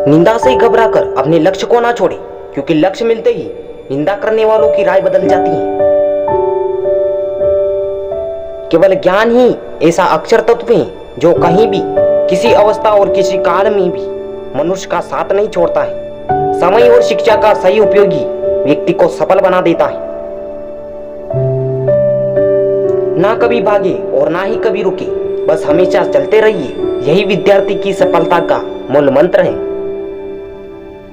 निंदा से घबराकर अपने लक्ष्य को ना छोड़े, क्योंकि लक्ष्य मिलते ही निंदा करने वालों की राय बदल जाती है। केवल ज्ञान ही ऐसा अक्षर तत्व है जो कहीं भी, किसी अवस्था और किसी काल में भी मनुष्य का साथ नहीं छोड़ता है। समय और शिक्षा का सही उपयोग ही व्यक्ति को सफल बना देता है। ना कभी भागे और ना ही कभी रुके, बस हमेशा चलते रहिए, यही विद्यार्थी की सफलता का मूल मंत्र है।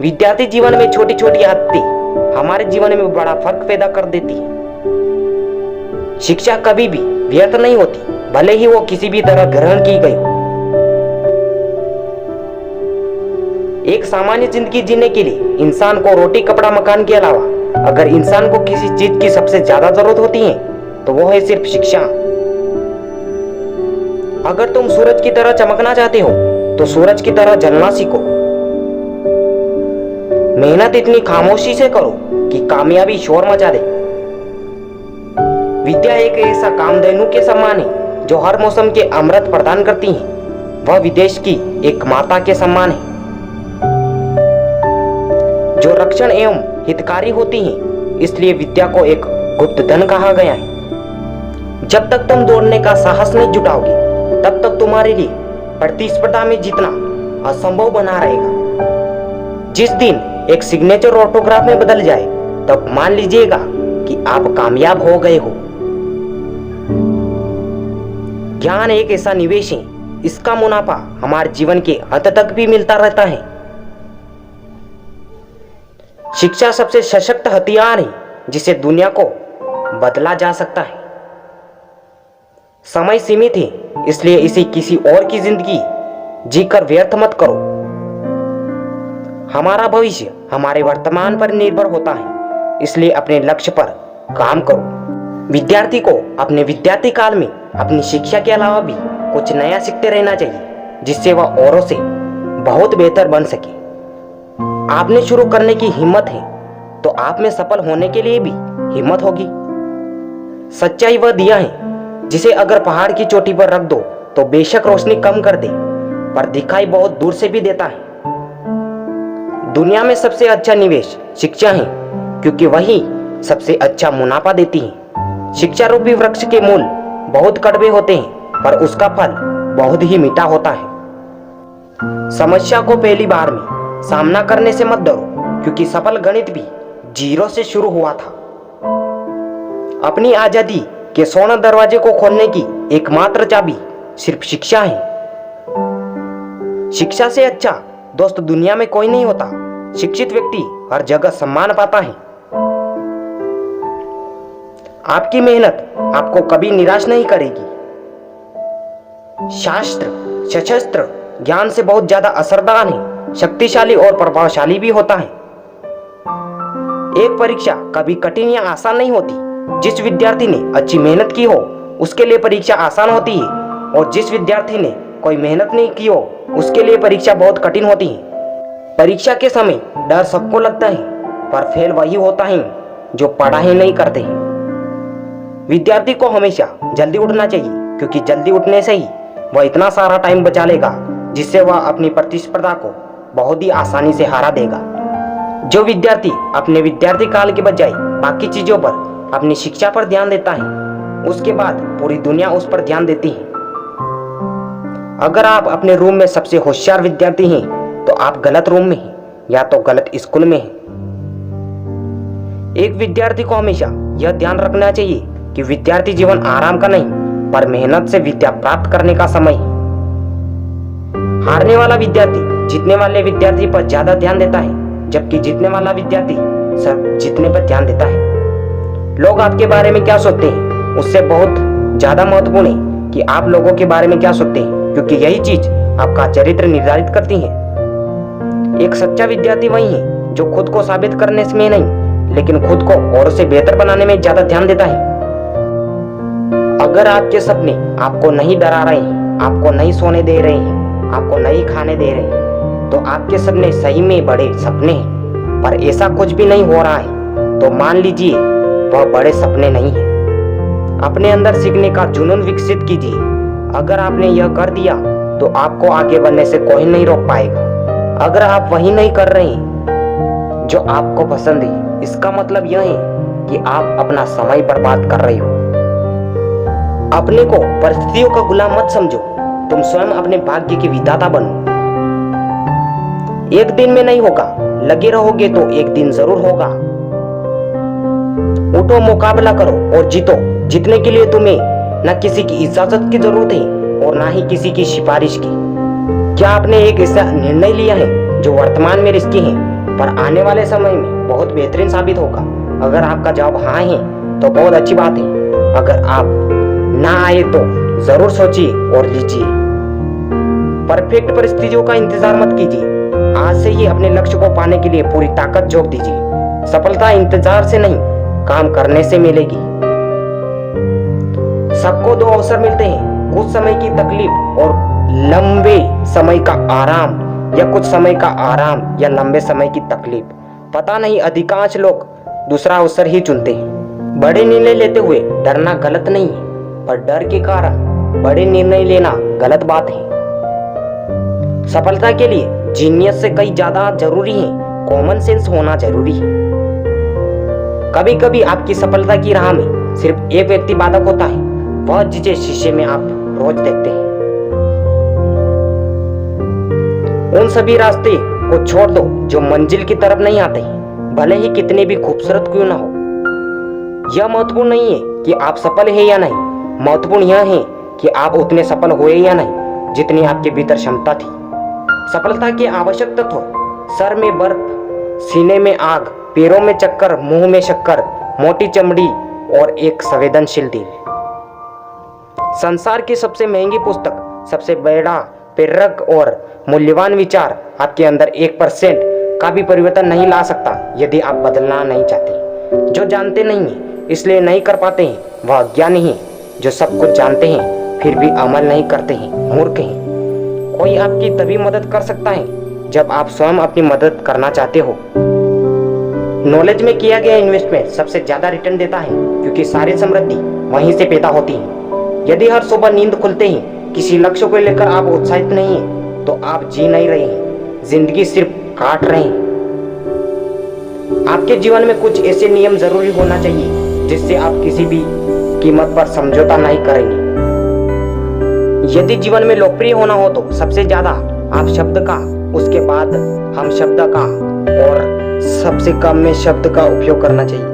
विद्यार्थी जीवन में छोटी छोटी आदतें हमारे जीवन में बड़ा फर्क पैदा कर देती है। शिक्षा कभी भी व्यर्थ नहीं होती, भले ही वो किसी भी तरह ग्रहण की गई हो। एक सामान्य जिंदगी जीने के लिए इंसान को रोटी कपड़ा मकान के अलावा अगर इंसान को किसी चीज की सबसे ज्यादा जरूरत होती है तो वो है सिर्फ शिक्षा। अगर तुम सूरज की तरह चमकना चाहते हो तो सूरज की तरह जलना सीखो। मेहनत इतनी खामोशी से करो कि कामयाबी शोर मचा दे। विद्या एक ऐसा कामधेनु के समान है जो हर मौसम के अमृत प्रदान करती है। वह विदेश की एक माता के समान है जो रक्षण एवं हितकारी होती है। इसलिए विद्या को एक गुप्त धन कहा गया है। जब तक तुम दौड़ने का साहस नहीं जुटाओगे तब तक तुम्हारे लिए प्रतिस्पर्धा में जीतना असंभव बना रहेगा। जिस दिन एक सिग्नेचर ऑटोग्राफ में बदल जाए तब मान लीजिएगा कि आप कामयाब हो गए हो। ज्ञान एक ऐसा निवेश है, इसका मुनाफा हमारे जीवन के अंत तक भी मिलता रहता है। शिक्षा सबसे सशक्त हथियार है जिसे दुनिया को बदला जा सकता है। समय सीमित है, इसलिए इसे किसी और की जिंदगी जीकर व्यर्थ मत करो। हमारा भविष्य हमारे वर्तमान पर निर्भर होता है, इसलिए अपने लक्ष्य पर काम करो। विद्यार्थी को अपने विद्यार्थी काल में अपनी शिक्षा के अलावा भी कुछ नया सीखते रहना चाहिए, जिससे वह औरों से बहुत बेहतर बन सके। आपने शुरू करने की हिम्मत है तो आप में सफल होने के लिए भी हिम्मत होगी। सच्चाई वह दिया है जिसे अगर पहाड़ की चोटी पर रख दो तो बेशक रोशनी कम कर दे, पर दिखाई बहुत दूर से भी देता है। दुनिया में सबसे अच्छा निवेश शिक्षा है, क्योंकि वही सबसे अच्छा मुनाफा देती है। शिक्षा रूपी वृक्ष के मूल बहुत कड़वे होते हैं, पर उसका फल बहुत ही मीठा होता है। समस्या को पहली बार में सामना करने से मत डरो, क्योंकि सफल गणित भी जीरो से शुरू हुआ था। अपनी आजादी के स्वर्ण दरवाजे को खोलने की एकमात्र चाबी सिर्फ शिक्षा है। शिक्षा से अच्छा दोस्त दुनिया में कोई नहीं होता। शिक्षित व्यक्ति हर जगह सम्मान पाता है। आपकी मेहनत आपको कभी निराश नहीं करेगी। शास्त्र सशस्त्र ज्ञान से बहुत ज्यादा असरदार है, शक्तिशाली और प्रभावशाली भी होता है। एक परीक्षा कभी कठिन या आसान नहीं होती। जिस विद्यार्थी ने अच्छी मेहनत की हो उसके लिए परीक्षा आसान होती है, और जिस विद्यार्थी ने कोई मेहनत नहीं की हो उसके लिए परीक्षा बहुत कठिन होती है। परीक्षा के समय डर सबको लगता है, पर फेल वही होता है जो पढ़ाई नहीं करते हैं। विद्यार्थी को हमेशा जल्दी उठना चाहिए, क्योंकि जल्दी उठने से ही वह इतना सारा टाइम बचा लेगा जिससे वह अपनी प्रतिस्पर्धा को बहुत ही आसानी से हरा देगा। जो विद्यार्थी अपने विद्यार्थी काल के बजाय बाकी चीजों पर अपनी शिक्षा पर ध्यान देता है, उसके बाद पूरी दुनिया उस पर ध्यान देती है। अगर आप अपने रूम में सबसे होशियार विद्यार्थी हैं तो आप गलत रूम में हैं या तो गलत स्कूल में हैं। एक विद्यार्थी को हमेशा यह ध्यान रखना चाहिए कि विद्यार्थी जीवन आराम का नहीं, पर मेहनत से विद्या प्राप्त करने का समय है। हारने वाला विद्यार्थी जीतने वाले विद्यार्थी पर ज्यादा ध्यान देता है, जबकि जीतने वाला विद्यार्थी सब जीतने पर ध्यान देता है। लोग आपके बारे में क्या सोचते हैं उससे बहुत ज्यादा महत्वपूर्ण है कि आप लोगों के बारे में क्या सोचते हैं, क्योंकि यही चीज आपका चरित्र निर्धारित करती है। एक सच्चा विद्यार्थी वही है जो खुद को साबित करने में नहीं, लेकिन खुद को और से बेहतर बनाने में ज्यादा ध्यान देता है। अगर आपके सपने आपको नहीं डरा रहे हैं, आपको नहीं सोने दे रहे हैं, आपको नहीं खाने दे रहे हैं, तो आपके सपने सही में बड़े सपने हैं। पर ऐसा कुछ भी नहीं हो रहा है तो मान लीजिए वह बड़े सपने नहीं है। अपने अंदर सीखने का जुनून विकसित कीजिए। अगर आपने यह कर दिया तो आपको आगे बढ़ने से कोई नहीं रोक पाएगा। अगर आप वही नहीं कर रहे हैं जो आपको पसंद है, इसका मतलब यह है कि आप अपना समय बर्बाद कर रहे हो। अपने को परिस्थितियों का गुलाम मत समझो, तुम स्वयं अपने भाग्य के विधाता बनो। एक दिन में नहीं होगा, लगे रहोगे तो एक दिन जरूर होगा। उठो, मुकाबला करो और जीतो। जीतने के लिए तुम्हें न किसी की इजाजत की जरूरत है और ना ही किसी की सिफारिश की। क्या आपने एक ऐसा निर्णय लिया है जो वर्तमान में रिस्की है पर आने वाले समय में बहुत बेहतरीन साबित होगा? अगर आपका जवाब हाँ है तो बहुत अच्छी बात है। अगर आप ना आए तो जरूर सोचिए और लीजिए। परफेक्ट परिस्थितियों का इंतजार मत कीजिए, आज से ही अपने लक्ष्य को पाने के लिए पूरी ताकत झोंक दीजिए। सफलता इंतजार से नहीं, काम करने से मिलेगी। सबको दो अवसर मिलते हैं, कुछ समय की तकलीफ और लंबे समय का आराम, या कुछ समय का आराम या लंबे समय की तकलीफ। पता नहीं, अधिकांश लोग दूसरा अवसर ही चुनते हैं। बड़े निर्णय लेते हुए डरना गलत नहीं है, पर डर के कारण बड़े निर्णय लेना गलत बात है। सफलता के लिए जीनियस से कई ज्यादा जरूरी है कॉमन सेंस होना जरूरी है। कभी कभी आपकी सफलता की राह में सिर्फ एक व्यक्ति बाधक होता है, वह जिसे शीशे में आप रोज देखते हैं। उन सभी रास्ते को छोड़ दो जो मंजिल की तरफ नहीं आते हैं, भले ही कितने भी खूबसूरत क्यों ना हो। यह महत्वपूर्ण नहीं है कि आप सफल हैं या नहीं, महत्वपूर्ण यह है कि आप उतने सफल हुए या नहीं जितनी आपके भीतर क्षमता थी। सफलता के आवश्यक तत्व: सर में बर्फ, सीने में आग, पैरों में चक्कर, मुंह में शक्कर, मोटी चमड़ी और एक संवेदनशील दिल। संसार की सबसे महंगी पुस्तक, सबसे बड़ा प्रेरक और मूल्यवान विचार आपके अंदर 1% का भी परिवर्तन नहीं ला सकता यदि आप बदलना नहीं चाहते। जो जानते नहीं हैं इसलिए नहीं कर पाते हैं, वह अज्ञानी है। जो सब कुछ जानते हैं फिर भी अमल नहीं करते हैं, मूर्ख हैं। कोई आपकी तभी मदद कर सकता है जब आप स्वयं अपनी मदद करना चाहते हो। नॉलेज में किया गया इन्वेस्टमेंट सबसे ज्यादा रिटर्न देता है, क्योंकि सारी समृद्धि वहीं से पैदा होती है। यदि हर सुबह नींद खुलते ही किसी लक्ष्य को लेकर आप उत्साहित नहीं हैं, तो आप जी नहीं रहे हैं, जिंदगी सिर्फ काट रहे हैं। आपके जीवन में कुछ ऐसे नियम जरूरी होना चाहिए जिससे आप किसी भी कीमत पर समझौता नहीं करेंगे। यदि जीवन में लोकप्रिय होना हो तो सबसे ज्यादा आप शब्द का, उसके बाद हम शब्द का और सबसे कम में शब्द का उपयोग करना चाहिए।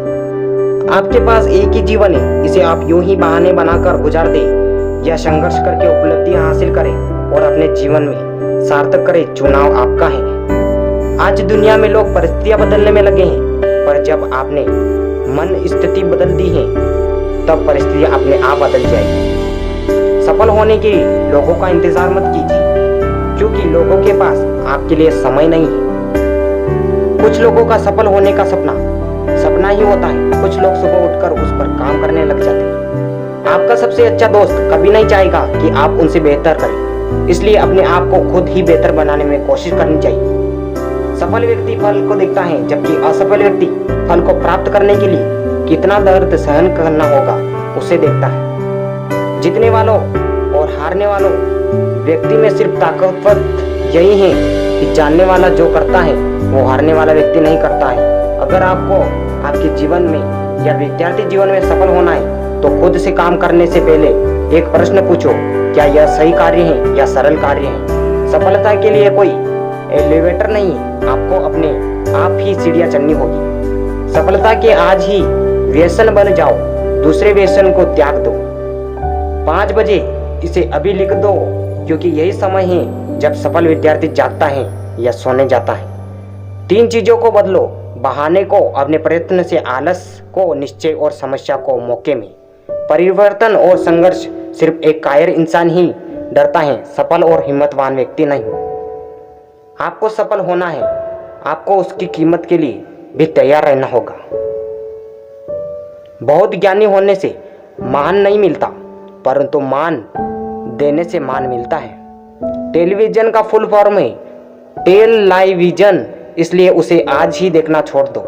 आपके पास एक ही जीवन है, इसे आप यूं ही बहाने बनाकर गुजार दें या संघर्ष करके उपलब्धियां हासिल करें और अपने जीवन में सार्थक करें, चुनाव आपका है। आज दुनिया में लोग परिस्थितियां बदलने में लगे हैं, पर जब आपने मन स्थिति बदल दी है तब परिस्थितियां अपने आप बदल जाएगी। सफल होने के लिए लोगों का इंतजार मत कीजिए, क्योंकि लोगों के पास आपके लिए समय नहीं है। कुछ लोगों का सफल होने का सपना ही होता है, कुछ लोग सुबह उठकर उस पर काम करने लग जाते हैं। आपका सबसे अच्छा दोस्त कभी नहीं चाहेगा कि आप उनसे बेहतर करें, इसलिए अपने आप को खुद ही बेहतर बनाने में कोशिश करनी चाहिए। सफल व्यक्ति फल को देखता है, जबकि असफल व्यक्ति फल को प्राप्त करने के लिए कितना दर्द सहन करना होगा उसे देखता है। जीतने वालों और हारने वालों व्यक्ति में सिर्फ ताकतवर यही है कि जानने वाला जो करता है वो हारने वाला व्यक्ति नहीं करता है। अगर आपको आपके जीवन में या विद्यार्थी जीवन में सफल होना है तो खुद से काम करने से पहले एक प्रश्न पूछो, क्या यह सही कार्य है या सरल कार्य है? सफलता के लिए कोई एलिवेटर नहीं है, आपको अपने आप ही सीढ़ियां चढ़नी होगी। सफलता के आज ही व्यसन बन जाओ, दूसरे व्यसन को त्याग दो। 5 बजे इसे अभी लिख दो, क्योंकि यही समय है जब सफल विद्यार्थी जागता है या सोने जाता है। 3 चीजों को बदलो: बहाने को अपने प्रयत्न से, आलस को निश्चय और समस्या को मौके में। परिवर्तन और संघर्ष सिर्फ एक कायर इंसान ही डरता है, सफल और हिम्मतवान व्यक्ति नहीं। आपको सफल होना है, आपको उसकी कीमत के लिए भी तैयार रहना होगा। बहुत ज्ञानी होने से मान नहीं मिलता, परंतु मान देने से मान मिलता है। टेलीविजन का फुल फॉर्म है टेल-लाइ-विजन, इसलिए उसे आज ही देखना छोड़ दो।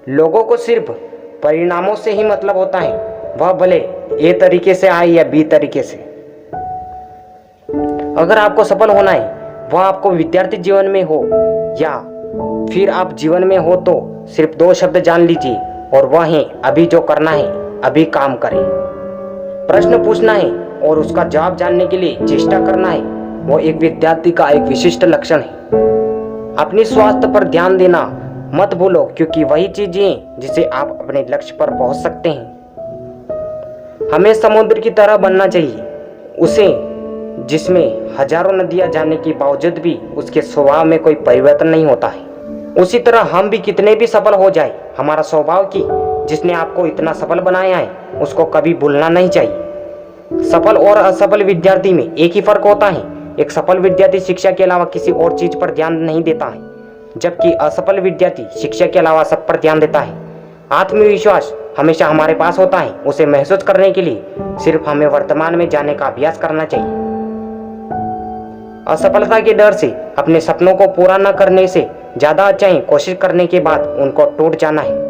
लोगों को सिर्फ परिणामों से ही मतलब होता है, वह भले ए तरीके से आए या बी तरीके से। अगर आपको सफल होना है, वह आपको विद्यार्थी जीवन में हो या फिर आप जीवन में हो, तो सिर्फ 2 शब्द जान लीजिए और वह है अभी जो करना है अभी काम करें। प्रश्न पूछना है और उसका जवाब जानने के लिए चेष्टा करना है, वो एक विद्यार्थी का एक विशिष्ट लक्षण है। अपने स्वास्थ्य पर ध्यान देना मत भूलो, क्योंकि वही चीजें हैं जिसे आप अपने लक्ष्य पर पहुंच सकते हैं। हमें समुद्र की तरह बनना चाहिए, उसे जिसमें हजारों नदियां जाने के बावजूद भी उसके स्वभाव में कोई परिवर्तन नहीं होता है। उसी तरह हम भी कितने भी सफल हो जाए, हमारा स्वभाव की जिसने आपको इतना सफल बनाया है उसको कभी भूलना नहीं चाहिए। सफल और असफल विद्यार्थी में एक ही फर्क होता है, एक सफल विद्यार्थी शिक्षा के अलावा किसी और चीज पर ध्यान नहीं देता है, जबकि असफल विद्यार्थी शिक्षा के अलावा सब पर ध्यान देता है। आत्मविश्वास हमेशा हमारे पास होता है, उसे महसूस करने के लिए सिर्फ हमें वर्तमान में जाने का अभ्यास करना चाहिए। असफलता के डर से अपने सपनों को पूरा न करने से ज्यादा अच्छा है कोशिश करने के बाद उनको टूट जाना है।